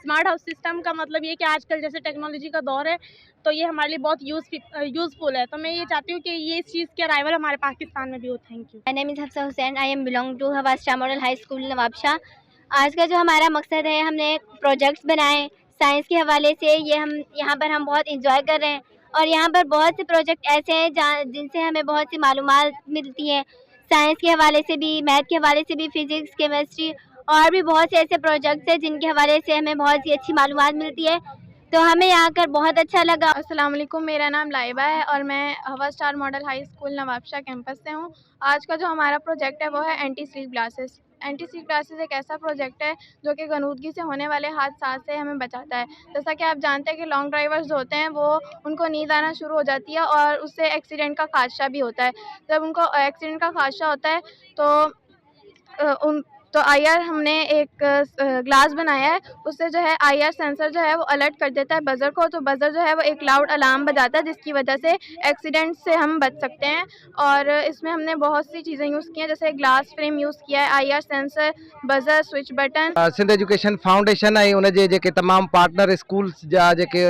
स्मार्ट हाउस सिस्टम का मतलब ये कि आजकल जैसे टेक्नोलॉजी का दौर है, तो ये हमारे लिए बहुत यूज़फुल है। तो मैं ये चाहती हूँ कि ये इस चीज़ के अराइवल हमारे पाकिस्तान में भी हो। Thank you. My name is Hafsa Hussain. I am belong to Hawa star model high school Nawabshah. आज का जो हमारा मकसद है, हमने प्रोजेक्ट्स बनाए, साइंस के हवाले से ये हम यहाँ पर हम बहुत इंजॉय कर रहे हैं और यहाँ पर बहुत से प्रोजेक्ट ऐसे हैं जिनसे हमें बहुत सी मालूमात मिलती है, साइंस के हवाले से भी, मैथ के हवाले से भी, फिजिक्स, केमिस्ट्री और भी बहुत से ऐसे प्रोजेक्ट्स हैं जिनके हवाले से हमें बहुत सी अच्छी मालूमात मिलती है। तो हमें यहाँ आकर बहुत अच्छा लगा। अस्सलाम वालेकुम, मेरा नाम लाइबा है और मैं हवा star model high school Nawabshah campus से हूँ। आज का जो हमारा प्रोजेक्ट है वो है anti sleep glasses. Anti sleep glasses एक ऐसा प्रोजेक्ट है जो कि गनूदगी से होने वाले हादसा से हमें बचाता है। जैसा कि आप जानते हैं कि लॉन्ग ड्राइवर्स जो होते हैं वो उनको नींद आना शुरू हो जाती है और उससे एक्सीडेंट का खादशा भी होता है। जब उनको एक्सीडेंट का खादशा होता है तो IR हमने एक ग्लास बनाया है, उससे जो है IR सेंसर जो है वो अलर्ट कर देता है बज़र को, तो बज़र जो है वो एक लाउड अलार्म बजाता है जिसकी वजह से एक्सीडेंट से हम बच सकते हैं। और इसमें हमने बहुत सी चीज़ें यूज़ की हैं, जैसे ग्लास फ्रेम यूज़ किया है, IR sensor, buzzer, switch button. Sindh education foundation ऐं उनजे जेके तमामु पार्टनर स्कूल्स जा जेके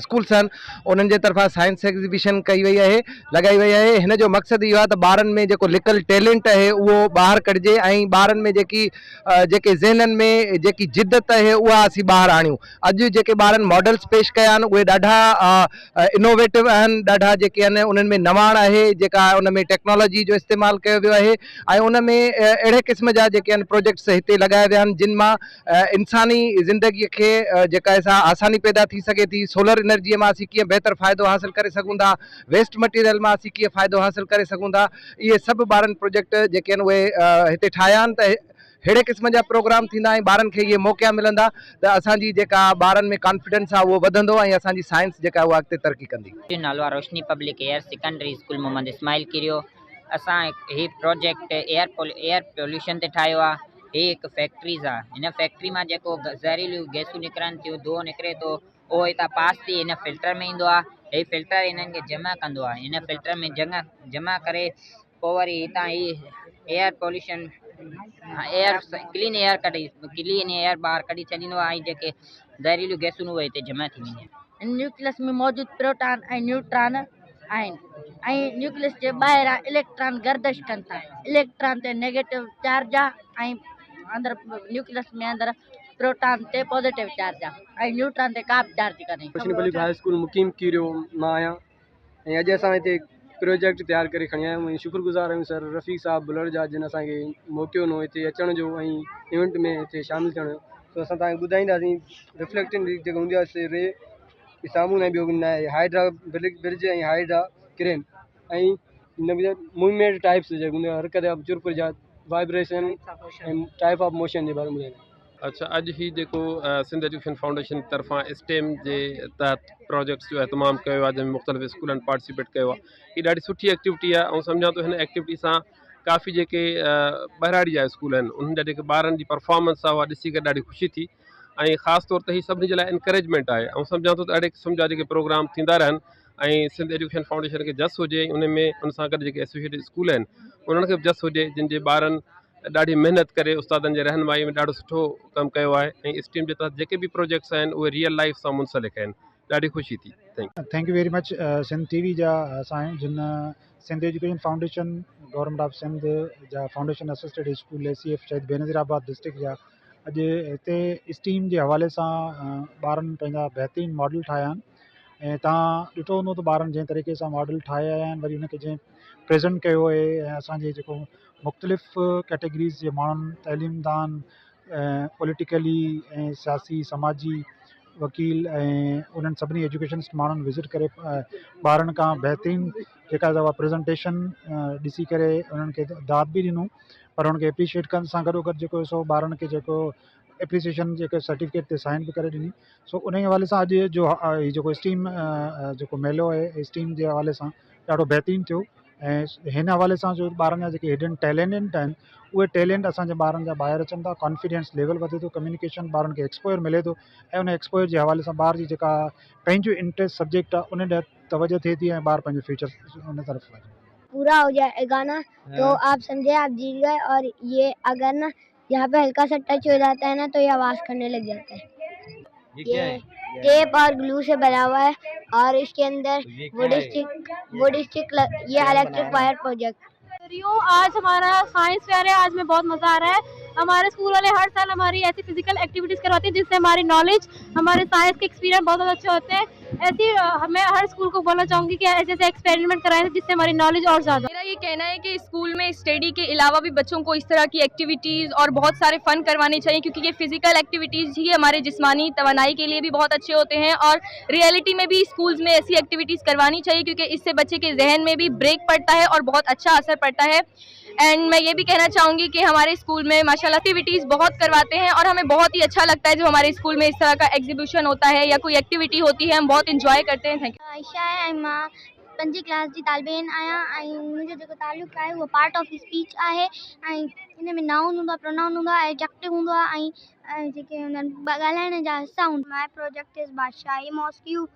स्कूल्स आहिनि उन्हनि जे तरफ़ां साइंस एग्ज़िबिशन कई वई आहे, लगाई वई आहे। हिन जो मक़सदु इहो आहे त ॿारनि में जेको लिकल टैलेंट आहे उहो ॿाहिरि कढिजे ऐं ॿारनि में जेके ज़हननि में जेकी जिद्दत आहे उहा असीं ॿाहिरि आणियूं। अॼु जेके ॿारनि मॉडल्स पेश कया आहिनि उहे ॾाढा इनोवेटिव आहिनि, ॾाढा जेके आहिनि उन्हनि में नवाण आहे, जेका उन में टेक्नोलॉजी जो इस्तेमालु कयो वियो आहे ऐं उन में अहिड़े क़िस्म जा जेके आहिनि प्रोजेक्ट्स हिते लॻाया विया आहिनि जिन मां इंसानी ज़िंदगीअ खे जेका असां आसानी पैदा थी सघे थी। सोलर एनर्जीअ मां असीं कीअं बहितर फ़ाइदो हासिलु करे सघूं था, वेस्ट मटीरियल मां असीं कीअं फ़ाइदो हासिलु करे सघूं था, इहे सभु ॿारनि प्रोजेक्ट जेके आहिनि उहे हिते ठाहिया आहिनि। त अहिड़े क़िस्म जा प्रोग्राम थींदा ऐं ॿारनि खे इहे मौक़ा मिलंदा त असांजी जेका ॿारनि में कॉन्फिडेंस आहे उहो वधंदो ऐं असांजी साइंस जेका उहा अॻिते तरक़ी कंदी। नालो आहे Roshni public higher secondary school Mohammad Ismail किरियो। असां ही प्रोजेक्ट एयर पोल्यूशन ते ठाहियो आहे। ही हिकु फैक्ट्रीज़ आहे, हिन फैक्ट्री मां जेको ज़हरीलियूं गैसूं निकिरनि थियूं, धुओं निकिरे थो, उहो हितां पास थी हिन फिल्टर में ईंदो आहे। हीउ फिल्टर हिननि खे जमा कंदो आहे, हिन फिल्टर में जमा करे पोइ वरी हितां ही एयर पोल्यूशन क्लीन एयर ॿाहिरि कढी छॾींदो आहे ऐं जेके ज़हरीलियूं गैसूं उहे हिते जमा थी वेंदियूं आहिनि। न्यूक्लियस में मौजूदु प्रोटॉन ऐं न्यूट्रॉन आहिनि ऐं न्यूक्लियस जे ॿाहिरां इलेक्ट्रॉन गर्दिश कनि था। इलेक्ट्रॉन ते नेगेटिव चार्ज आहे ऐं अंदरि न्यूक्लियस में अंदरि प्रोटॉन ते पॉजिटिव चार्ज आहे ऐं न्यूट्रॉन ते का बि चार्ज कान्हे। रोशनी पब्लिक हाई स्कूल मुकीम किरियो मां आहियां ऐं अॼु असां हिते प्रोजेक्ट तैयार करे खणी आया आहियूं। शुक्रगुज़ार आहियूं सर रफ़ीक साहब बुलर जा जिन असांखे मौक़ो ॾिनो हिते अचण जो ऐं इवेंट में हिते शामिलु थियण जो। तो असां तव्हांखे ॿुधाईंदासीं रिफ्लेक्टिंग जेको हूंदी आहे रे साम्हूं ऐं ॿियो न आहे हाइड्रा ब्रिज ऐं हाइड्रा क्रेन ऐं हिन मूवमेंट टाइप्स जेके हूंदा आहिनि हरकत जा चुरपुर जा वाइब्रेशन ऐं टाइप ऑफ मोशन जे बारे में ॿुधाईंदा। अच्छा, अॼु ही जेको सिंध एजुकेशन फाउंडेशन तरफ़ां स्टेम जे तहत प्रोजेक्ट्स जो अहतमाम कयो आहे जंहिंमें मुख़्तलिफ़ स्कूलनि पार्टिसिपेट कयो आहे। हीअ ॾाढी सुठी एक्टिविटी आहे ऐं सम्झां थो हिन एक्टिविटी सां काफ़ी जेके ॿाहिराड़ी जा स्कूल आहिनि उन्हनि जा जेके ॿारनि जी परफॉर्मेंस आहे उहा ॾिसी करे ॾाढी ख़ुशी थी ऐं ख़ासि तौर ते हीअ सभिनी जे लाइ इनकरेजमेंट आहे ऐं सम्झां थो त अहिड़े क़िस्म जा जेके प्रोग्राम थींदा रहनि ऐं सिंध एजुकेशन फाउंडेशन खे जस हुजे उन में उन सां गॾु जेके एसोसिएटेड स्कूल आहिनि उन्हनि खे बि जस हुजे जिन जे ॿारनि ॾाढी महिनत करे उस्तादनि जे रहनुमाई में ॾाढो सुठो कमु कयो आहे ऐं स्टीम जे तहत जेके बि प्रोजेक्ट्स आहिनि उहे रियल लाइफ सां मुंसलिक आहिनि। ॾाढी ख़ुशी थी। Thank you very much. Sindh TV जा असां आहियूं जिन Sindh education foundation government of Sindh जा फाउंडेशन असिस्टेड स्कूल ACF शहीद बेनज़ीराबाद डिस्ट्रिक्ट जा अॼु हिते स्टीम जे हवाले सां ॿारनि पंहिंजा बहितरीनु मॉडल ठाहिया आहिनि ऐं तव्हां ॾिठो हूंदो त ॿारनि जंहिं तरीक़े सां मॉडल ठाहिया आहिनि वरी उनखे जंहिं प्रेज़ेंट कयो आहे ऐं असांजे जेको मुख़्तलिफ़ कैटेगरीज़ जे माण्हुनि तइलीमदान पॉलिटिकली ऐं सियासी समाजी वकील ऐं उन्हनि सभिनी एजुकेशन माण्हुनि विज़िट करे ॿारनि खां बहितरीनु जेका उहा प्रेज़ेंटेशन ॾिसी करे उन्हनि खे दाद बि ॾिनूं पर उनखे एप्रिशिएट करण सां गॾोगॾु जेको सो ॿारनि खे जेको एप्रिसिएशन जेके सर्टिफिकेट ते साइन बि करे ॾिनी। सो उन जे हवाले सां अॼु जो जेको स्टीम जेको मेलो आहे स्टीम जे हवाले सां ॾाढो बहितरीनु थियो ऐं हिन हवाले सां जो ॿारनि जा जेके हिडन टैलेंट आहिनि उहे टैलेंट असांजे ॿारनि जा ॿाहिरि अचनि था, कॉन्फिडेंस लेवल वधे थो, कम्युनिकेशन ॿारनि खे एक्सपोयर मिले थो ऐं उन एक्सपोयर जे हवाले सां ॿार जी जेका पंहिंजो इंट्रस्ट सब्जेक्ट आहे उन ॾे तवजो थिए थी ऐं ॿार पंहिंजो फ्यूचर उन तरफ़ पूरा हो जाए गाना तो आप समझे आप जीत गए। और ये अगर ना यहाँ पे हल्का सा टच हो जाता है ना तो ये आवाज़ करने लग जाता है। ये टेप और ग्लू से बना हुआ है और इसके अंदर वुड स्टिक ये इलेक्ट्रिक वायर प्रोजेक्ट। आज हमारा साइंस फेयर है, आज में बहुत मज़ा आ रहा है। हमारे स्कूल वाले हर साल हमारी ऐसी फिजिकल एक्टिविटीज़ करवाते हैं जिससे हमारी नॉलेज, हमारे साइंस के एक्सपीरियंस बहुत अच्छे होते हैं। ऐसी मैं हर स्कूल को बोलना चाहूँगी कि ऐसे ऐसे एक्सपेरिमेंट कराएं जिससे हमारी नॉलेज और ज़्यादा। मेरा ये कहना है कि स्कूल में स्टडी के अलावा भी बच्चों को इस तरह की एक्टिविटीज़ और बहुत सारे फ़न करवाने चाहिए, क्योंकि ये फिजिकल एक्टिविटीज़ ही हमारे जिस्मानी तवानाई के लिए भी बहुत अच्छे होते हैं और रियलिटी में भी स्कूल्स में ऐसी एक्टिविटीज़ करवानी चाहिए, क्योंकि इससे बच्चे के जहन में भी ब्रेक पड़ता है और बहुत अच्छा असर पड़ता है। एंड मैं ये भी कहना चाहूँगी कि हमारे स्कूल में माशाल्लाह एक्टिविटीज़ बहुत करवाते हैं और हमें बहुत ही अच्छा लगता है जो हमारे स्कूल में इस तरह का एग्जीबिशन होता है या कोई एक्टिविटी होती है, हम बहुत इंजॉय करते हैं। Thank you. आयशा है, मां 5वीं क्लास जी तालबेन आया। मुझे जो ताल्लुक़ है वो पार्ट ऑफ स्पीच है। इन में नाउन हूंदो आहे, प्रोनाउन हूंदो आहे, एडजेक्टिव हूंदो आहे ऐं जेके ॻाल्हाइण जा हिस्सा हूंदा। My project is Badshahi mosque,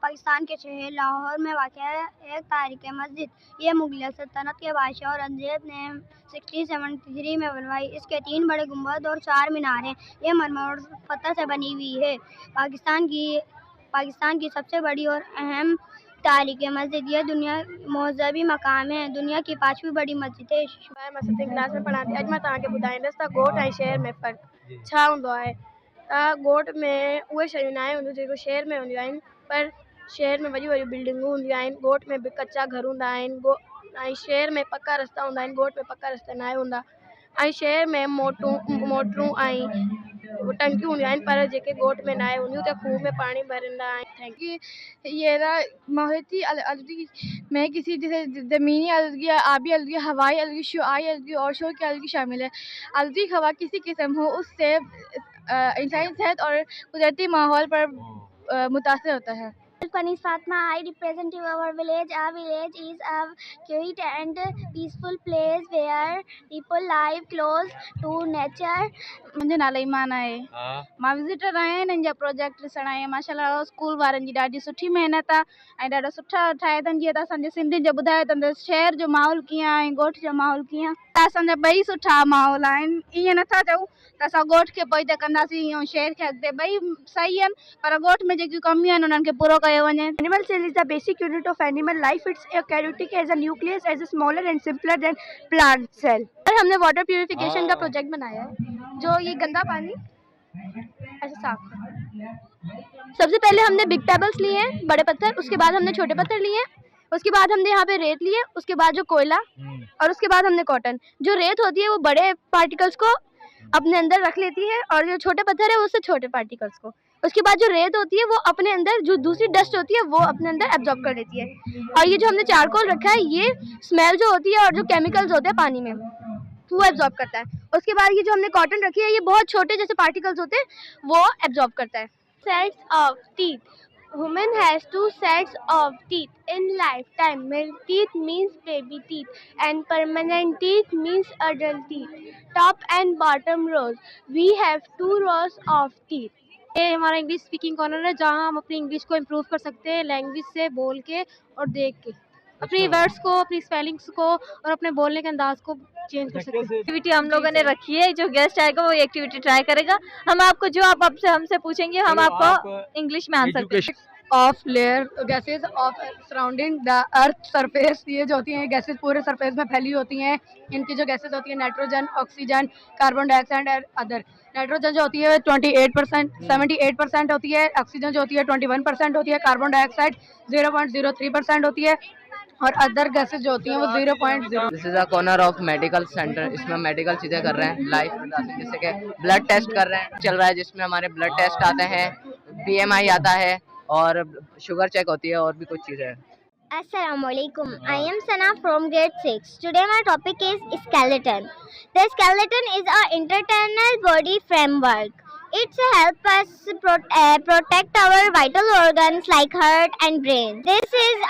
Pakistan के शहर लाहौर में वाक़या है एक तारीख़ मस्जिद। ये मुग़ल सल्तनत के बादशाह औरंगज़ेब ने 1673 में बनवाई। इसके 3 बड़े गुंबद और 4 मीनारें। ये मरमर और पत्थर से बनी हुई है। पाकिस्तान की सबसे बड़ी और अहम तारीख़ी मस्जिद। ये दुनिया मज़हबी मकाम है, दुनिया की 5वीं बड़ी मस्जिद है। मैं 7वीं क्लास में पढ़ाती। अॼु मां तव्हांखे ॿुधाईंदसि त ॻोठ ऐं शहर में फ़र्क़ु छा हूंदो आहे। त ॻोठ में उहे शयूं न हूंदियूं जेको शहर में हूंदियूं आहिनि, पर शहर में वॾियूं वॾियूं बिल्डिंगूं हूंदियूं आहिनि, ॻोठ में बि कच्चा घर हूंदा आहिनि, ऐं शहर में पक्का रस्ता हूंदा आहिनि, ॻोठ में पक्का रस्ता न हूंदा। ऐं शहर में मोटरूं ऐं टंकियूं हूंदियूं आहिनि, पर जेके ॻोठ में न हूंदियूं त खूह में पाणी भरंदा आहिनि। Thank you. ये ना माहौली आलूदगी में किसी जैसे ज़मीनी आलूदगी, आबी आलूदगी, हवाई आलूदगी, शुआई आलूदगी और शोर की आलूदगी शामिल है। आलूदगी हवा किसी किस्म हो उससे इंसानी सेहत और कुदरती माहौल पर मुतासर होता है। Panis Fatma, I represent our village. Our village is a quiet and peaceful place where people live close to nature. मुंहिंजो नालो ईमान आहे। मां विज़िटर आहियां हिननि जा प्रोजेक्ट ॾिसण आई आहियां। माशाल्लाह स्कूल वारनि जी ॾाढी सुठी महिनत आहे ऐं ॾाढा सुठा ठाहे अथनि। जीअं त असांजे सिंधियुनि जो ॿुधायो अथनि त शहर जो माहौल कीअं आहे ऐं ॻोठ जो माहौल कीअं आहे। त असांजा ॿई सुठा माहौल आहिनि। ईअं नथा चऊं त असां ॻोठ खे पोइ त कंदासीं ऐं शहर खे अॻिते। ॿई सही आहिनि, पर ॻोठ में जेकियूं कमियूं आहिनि उन्हनि खे पूरो कयो वञे। Animal cell is the basic unit of animal life. It's eukaryotic as a nucleus, as a smaller and simpler than plant cell. और हमने वाटर प्यूरिफिकेशन का प्रोजेक्ट बनाया है, जो ये गंदा पानी ऐसे साफ है। सबसे पहले हमने बिग पेबल्स लिए हैं, बड़े पत्थर, उसके बाद हमने छोटे पत्थर लिए हैं, उसके बाद हमने यहाँ पे रेत लिए, उसके बाद जो कोयला और उसके बाद हमने कॉटन। जो रेत होती है वो बड़े पार्टिकल्स को अपने अंदर रख लेती है और जो छोटे पत्थर है उससे छोटे पार्टिकल्स को। उसके बाद जो रेत होती है वो अपने अंदर जो दूसरी डस्ट होती है वो अपने अंदर एब्जॉर्ब कर लेती है। और ये जो हमने चारकोल रखा है ये स्मेल जो होती है और जो केमिकल्स होते हैं पानी में वो एब्जॉर्ब करता है। उसके बाद ये जो हमने कॉटन रखी है ये बहुत छोटे जैसे पार्टिकल्स होते हैं वो एब्जॉर्ब करता है। Sets of teeth. Woman has 2 sets of teeth in lifetime. Male teeth means baby teeth and permanent teeth means adult teeth. Top and bottom rows. We have 2 rows of teeth. ये हमारा English speaking corner है जहाँ हम अपनी English को improve कर सकते हैं लैंग्वेज से, बोल के और देख के। अपनी वर्ड्स को, अपनी स्पेलिंग्स को और अपने बोलने के अंदाज को चेंज कर सकते हैं। एक्टिविटी हम लोगों ने रखी है, जो गेस्ट आएगा वो एक्टिविटी ट्राई करेगा। हम आपको जो आप हमसे पूछेंगे हम आपको इंग्लिश में आंसर करेंगे। Of layer gases of surrounding the earth surface. ये जो होती हैं गैसेज पूरे सरफेस में फैली होती हैं। इनकी जो गैसेज होती हैं नाइट्रोजन, ऑक्सीजन, कार्बन डाइऑक्साइड और अदर। नाइट्रोजन जो होती है 28%, 78% होती है। ऑक्सीजन जो होती है 21% होती है। कार्बन डाइऑक्साइड 0.03% होती है और अदर गैसेज जो होती हैं वो 0.0। This is a corner of medical centre. इसमें मेडिकल चीज़ें कर रहे हैं लाइव, जैसे कि ब्लड टेस्ट कर रहे हैं चल रहा है, जिसमें हमारे ब्लड टेस्ट आते हैं, BMI आता है और शुगर चेक होती है और भी कुछ चीज़ें हैं। Assalamualaikum. I am Sana from grade 6. Today my topic is skeleton. The skeleton is our internal body framework. It helps us protect our vital organs like heart and brain. This is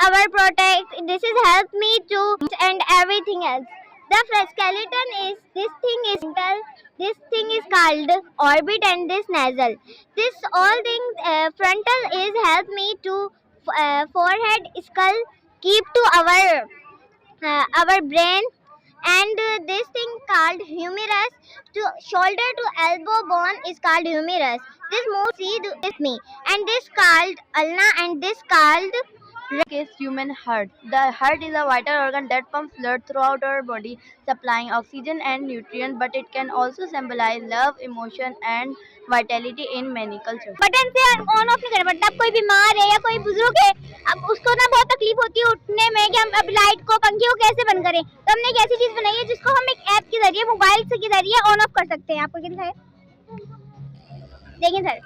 help me to and everything else. The skeleton is this thing is called orbit and this nasal. This all thing frontal is help me to forehead, skull, keep to our brain, and this thing called humerus to shoulder to elbow bone is called humerus. This move see with me, and this called ulna and this called Is human heart. The heart is a vital organ that pumps blood throughout our body, supplying oxygen and nutrients, but it can also symbolize love, emotion, and vitality in many cultures. Button से on off नहीं करना पड़ता। अब कोई बीमार है या कोई बुजुर्ग है, अब उसको ना बहुत तकलीफ होती है उठने में कि हम अब लाइट को, पंखे को कैसे बंद करें, तो हमने एक ऐसी चीज बनाई है जिसको हम एक ऐप के जरिए, मोबाइल से के जरिए ऑन ऑफ कर सकते हैं। आपको क्या दिखाए, देखिए सर,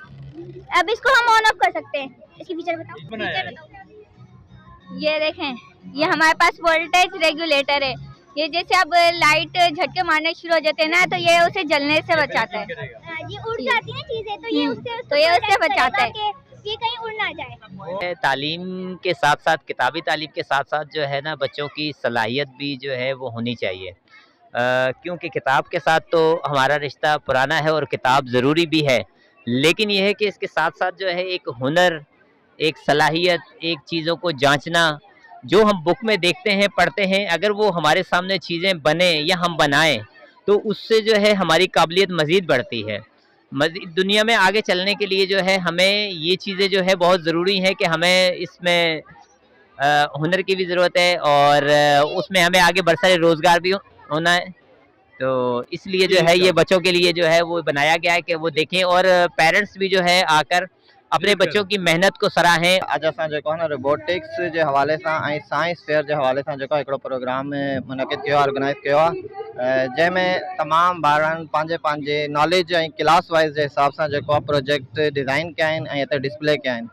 अब इसको हम ऑन ऑफ कर सकते हैं। इसकी फीचर बताओ। ये देखें, ये हमारे पास वोल्टेज रेगुलेटर है। ये जैसे अब लाइट झटके मारने शुरू हो जाते हैं ना, तो ये उसे जलने से बचाता है। ये उड़ जाती है चीजें, तो ये उससे बचाता है कि ये कहीं उड़ ना जाए। तालीम के साथ साथ, किताबी तालीम के साथ साथ जो है ना, बच्चों की सलाहियत भी जो है वो होनी चाहिए, क्योंकि किताब के साथ तो हमारा रिश्ता पुराना है और किताब ज़रूरी भी है, लेकिन यह है कि इसके साथ साथ जो है एक हुनर, एक सलाहियत, एक चीज़ों को जांचना, जो हम बुक में देखते हैं, पढ़ते हैं, अगर वो हमारे सामने चीज़ें बने या हम बनाएं तो उससे जो है हमारी काबिलियत मज़ीद बढ़ती है। मज़ीद दुनिया में आगे चलने के लिए जो है हमें ये चीज़ें जो है बहुत ज़रूरी है कि हमें इसमें हुनर की भी ज़रूरत है और उसमें हमें आगे बहुत सारे रोज़गार भी होना है। तो इसलिए जो है ये बच्चों के लिए जो है वो बनाया गया है कि वो देखें और पेरेंट्स भी जो है आकर अपने बच्चों की मेहनत को सराहें। अज असां जेको आहे न रोबोटिक्स जे हवाले सां ऐं साइंस फेयर जे हवाले सां जेको हिकिड़ो प्रोग्राम मुनक़िद कयो आहे, ऑर्गेनाइज़ कयो आहे, जंहिंमें तमामु ॿारनि पंहिंजे नॉलेज ऐं क्लास वाइज़ जे हिसाब सां जेको आहे प्रोजेक्ट डिज़ाइन कया आहिनि ऐं हिते डिस्प्ले कया आहिनि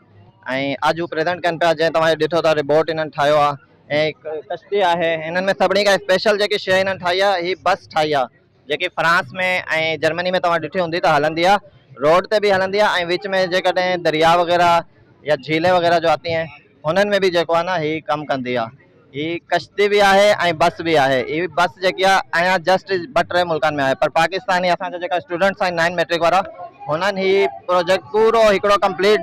ऐं अॼु हू प्रेज़ेंट कनि पिया। जंहिं तव्हां ॾिठो था रोबोट इन्हनि ठाहियो आहे ऐं कश्ती आहे। हिननि में सभिनी खां स्पेशल जेकी शइ हिननि ठाही आहे, हीअ बस ठाही आहे, जेकी फ्रांस में ऐं जर्मनी में तव्हां ॾिठी हूंदी त हलंदी आहे, रोड ते भी हलंदी आहे ऐं विच में जेकॾहिं दरिया वग़ैरह या झीलें वग़ैरह जो आती हैं हुननि में भी जेको आहे न हीअ कमु कंदी आहे। हीअ कश्ती भी आहे ऐं बस भी आहे। हीअ बस जेकी आहे अञा जस्ट 2-3 मुल्कनि में आहे, पर पाकिस्तानी असांजा जेका स्टूडेंट्स आहिनि 9 मैट्रिक वारा, हुननि हीअ प्रोजेक्ट पूरो हिकिड़ो कंप्लीट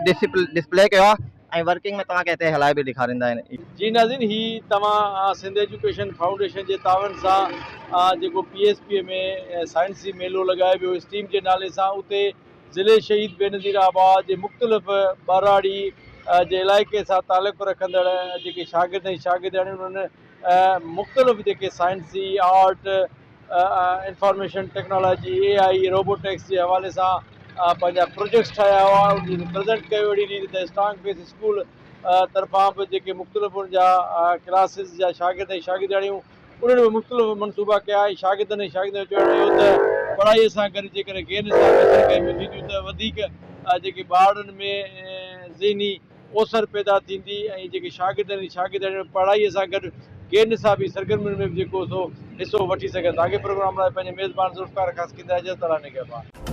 डिस्प्ले कयो आहे ऐं वर्किंग में तव्हांखे हिते हलाए भी ॾेखारींदा आहिनि। जी नाज़रीन, ही तव्हां सिंध एजुकेशन फाउंडेशन जे तावन सां जेको PSP में साइंसी मेलो लॻायो वियो स्टीम जे नाले सां, उते ज़िले शहीद बेनज़ीराबाद जे मुख़्तलिफ़ बाराड़ी जे इलाइक़े सां तालुक़ु रखंदड़ जेके शागिर्द ऐं शागिर्दियाणियूं उन्हनि मुख़्तलिफ़ जेके साइंसी, art, information technology, AI, robotics जे हवाले सां पंहिंजा प्रोजेक्ट्स ठाहिया हुआ, उनखे प्रेज़ेंट कयो। अहिड़ी रीति त स्ट्रांग फेस स्कूल तरफ़ां बि जेके मुख़्तलिफ़ उनजा क्लासिस जा शागिर्द ऐं शागिर्दियाणियूं उन्हनि में मुख़्तलिफ़ मनसूबा कया ऐं शागिर्दनि ऐं शागिर्दियुनि जो चवणु इहो त पढ़ाईअ सां गॾु जेकर गैर निसाबी तरक़ी थींदियूं त वधीक जेके ॿारनि में ज़हनी ओसर पैदा थींदी ऐं जेके शागिर्दनि ऐं शागिर्दियाणियूं पढ़ाईअ सां गॾु गैर निसाबी सरगर्मियुनि में बि जेको सो हिसो वठी सघनि था। आगे प्रोग्राम लाइ पंहिंजे मेज़बान ज़ुल्फ़कार ख़ासि क़िदा इजाज़त अला निगहबान।